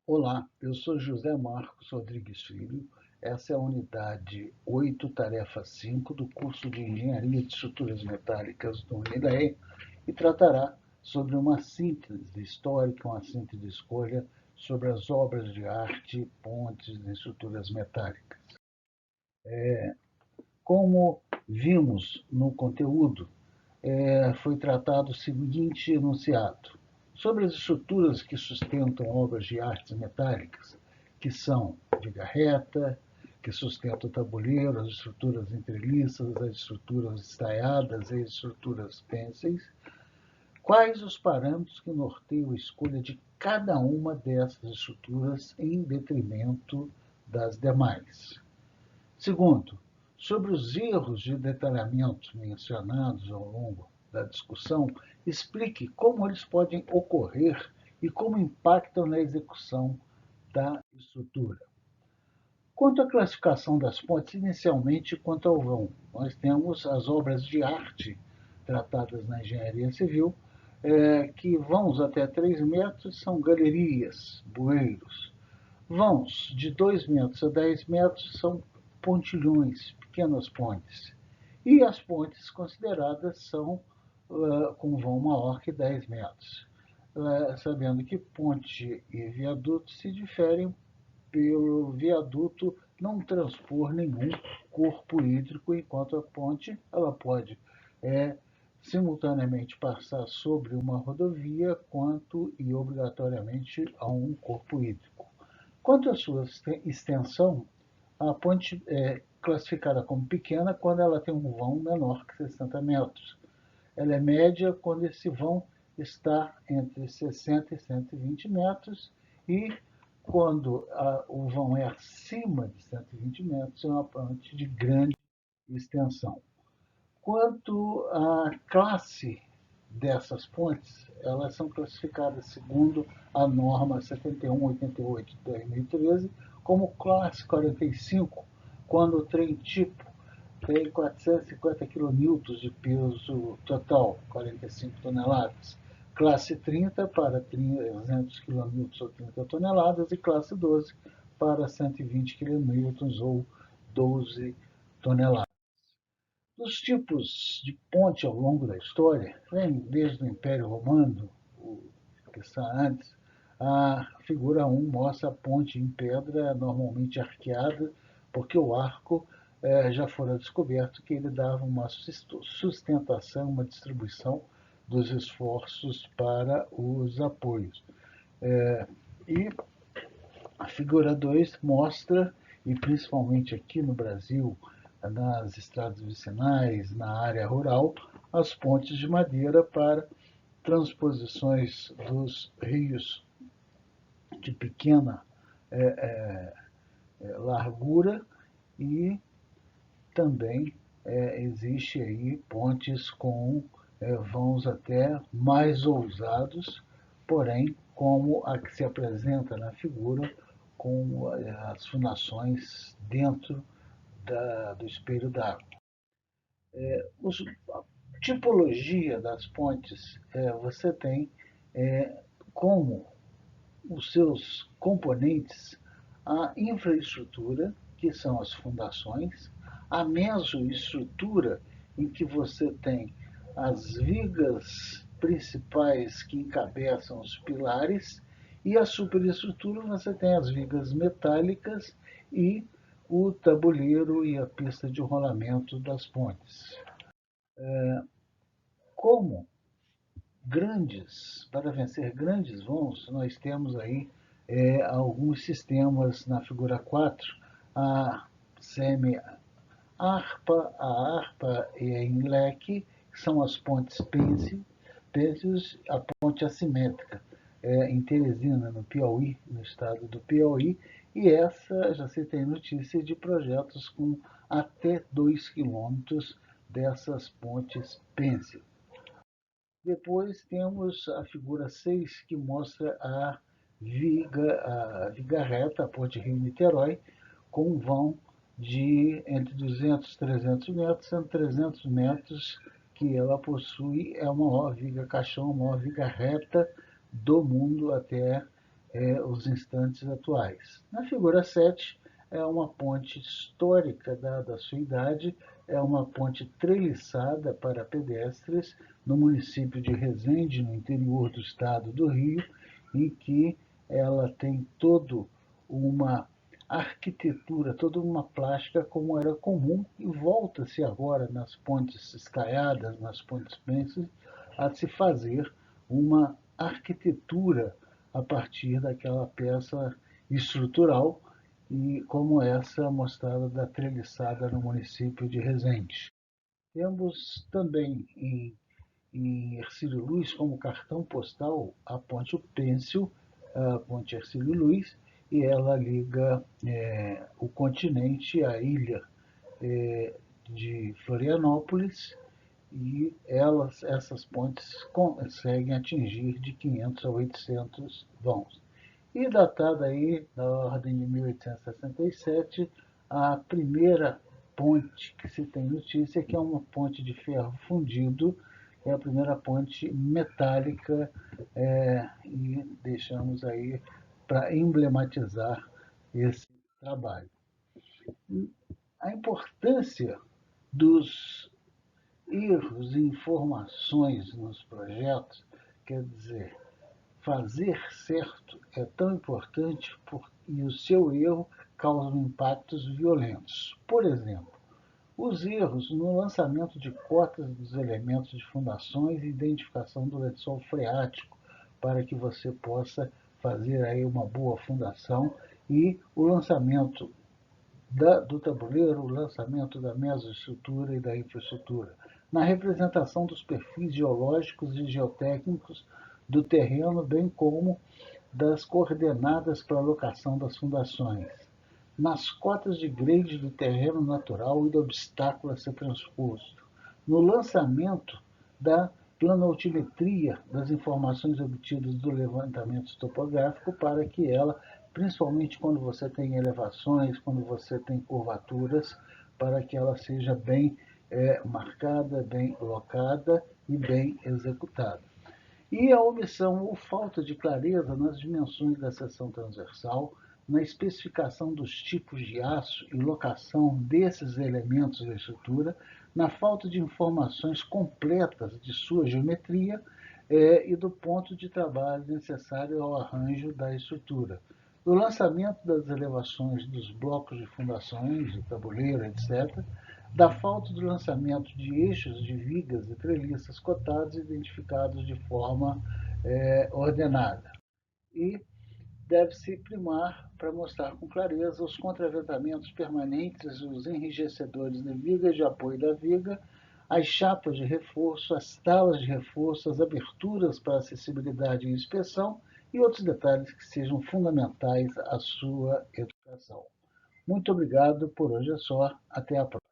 Olá, eu sou José Marcos Rodrigues Filho. Essa é a unidade 8, tarefa 5 do curso de Engenharia de Estruturas Metálicas do UNIDEE e tratará sobre uma síntese histórica, uma síntese de escolha sobre as obras de arte, pontes e estruturas metálicas. Como vimos no conteúdo, foi tratado o seguinte enunciado: sobre as estruturas que sustentam obras de artes metálicas, que são viga reta, que sustentam o tabuleiro, as estruturas entreliças, as estruturas estaiadas e as estruturas pênseis, quais os parâmetros que norteiam a escolha de cada uma dessas estruturas em detrimento das demais? Segundo, sobre os erros de detalhamento mencionados ao longo da discussão, explique como eles podem ocorrer e como impactam na execução da estrutura. Quanto à classificação das pontes, inicialmente quanto ao vão, nós temos as obras de arte tratadas na engenharia civil, que vãos até 3 metros são galerias, bueiros. Vãos de 2 metros a 10 metros são pontilhões, pequenas pontes. E as pontes consideradas são com vão maior que 10 metros. Sabendo que ponte e viaduto se diferem pelo viaduto não transpor nenhum corpo hídrico, enquanto a ponte ela pode simultaneamente passar sobre uma rodovia quanto e obrigatoriamente a um corpo hídrico. Quanto à sua extensão, a ponte é classificada como pequena quando ela tem um vão menor que 60 metros. Ela é média quando esse vão está entre 60 e 120 metros e quando o vão é acima de 120 metros, é uma ponte de grande extensão. Quanto à classe dessas pontes, elas são classificadas segundo a norma 7188 de 2013 como classe 45, quando o trem tipo tem 450 kN de peso total, 45 toneladas. Classe 30 para 300 kN ou 30 toneladas e classe 12 para 120 kN ou 12 toneladas. Os tipos de ponte ao longo da história, vem desde o Império Romano, que está antes, a figura 1 mostra a ponte em pedra normalmente arqueada, porque o arco já fora descoberto que ele dava uma sustentação, uma distribuição dos esforços para os apoios. E a figura 2 mostra, e principalmente aqui no Brasil, nas estradas vicinais, na área rural, as pontes de madeira para transposições dos rios de pequena largura e também existe aí pontes com vãos até mais ousados, porém, como a que se apresenta na figura, com as fundações dentro do espelho d'água. A tipologia das pontes, você tem como os seus componentes a infraestrutura, que são as fundações, a mesoestrutura, em que você tem as vigas principais que encabeçam os pilares, e a superestrutura você tem as vigas metálicas e o tabuleiro e a pista de rolamento das pontes. Como para vencer grandes vãos, nós temos aí alguns sistemas na figura 4, a semi-harpa, a harpa e a leque, que são as pontes pênsios, a ponte assimétrica em Teresina, no Piauí, no estado do Piauí, e essa já se tem notícia de projetos com até 2 quilômetros dessas pontes pênsil. Depois temos a figura 6, que mostra a viga reta, a ponte Rio-Niterói, com um vão de entre 200 e 300 metros, sendo 300 metros que ela possui, é a maior viga caixão, a maior viga reta do mundo até os instantes atuais. Na figura 7, é uma ponte histórica da sua idade, é uma ponte treliçada para pedestres no município de Resende, no interior do estado do Rio, em que ela tem toda uma arquitetura, toda uma plástica como era comum, e volta-se agora nas pontes escaiadas, nas pontes pensas, a se fazer uma arquitetura a partir daquela peça estrutural e como essa mostrada da treliçada no município de Resende. Temos também em Hercílio Luz como cartão postal a Ponte Pêncil, a Ponte Hercílio Luz, e ela liga o continente à ilha de Florianópolis, e essas pontes conseguem atingir de 500 a 800 vãos. E datada aí da ordem de 1867, a primeira ponte que se tem notícia, que é uma ponte de ferro fundido, é a primeira ponte metálica, e deixamos aí para emblematizar esse trabalho. A importância dos erros e informações nos projetos, quer dizer, fazer certo é tão importante e o seu erro causa impactos violentos. Por exemplo, os erros no lançamento de cotas dos elementos de fundações e identificação do lençol freático, para que você possa fazer aí uma boa fundação, e o lançamento do tabuleiro, o lançamento da mesoestrutura e da infraestrutura, na representação dos perfis geológicos e geotécnicos do terreno, bem como das coordenadas para a locação das fundações, nas cotas de grade do terreno natural e do obstáculo a ser transposto, no lançamento da planoaltimetria das informações obtidas do levantamento topográfico, para que ela, principalmente quando você tem elevações, quando você tem curvaturas, para que ela seja bem marcada, bem locada e bem executada. E a omissão ou falta de clareza nas dimensões da seção transversal, na especificação dos tipos de aço e locação desses elementos da estrutura, na falta de informações completas de sua geometria e do ponto de trabalho necessário ao arranjo da estrutura. No lançamento das elevações dos blocos de fundações, de tabuleiro, etc., da falta do lançamento de eixos de vigas e treliças cotados e identificados de forma ordenada. E deve-se primar para mostrar com clareza os contraventamentos permanentes, os enrijecedores de vigas de apoio da viga, as chapas de reforço, as talas de reforço, as aberturas para acessibilidade e inspeção e outros detalhes que sejam fundamentais à sua educação. Muito obrigado, por hoje é só, até a próxima.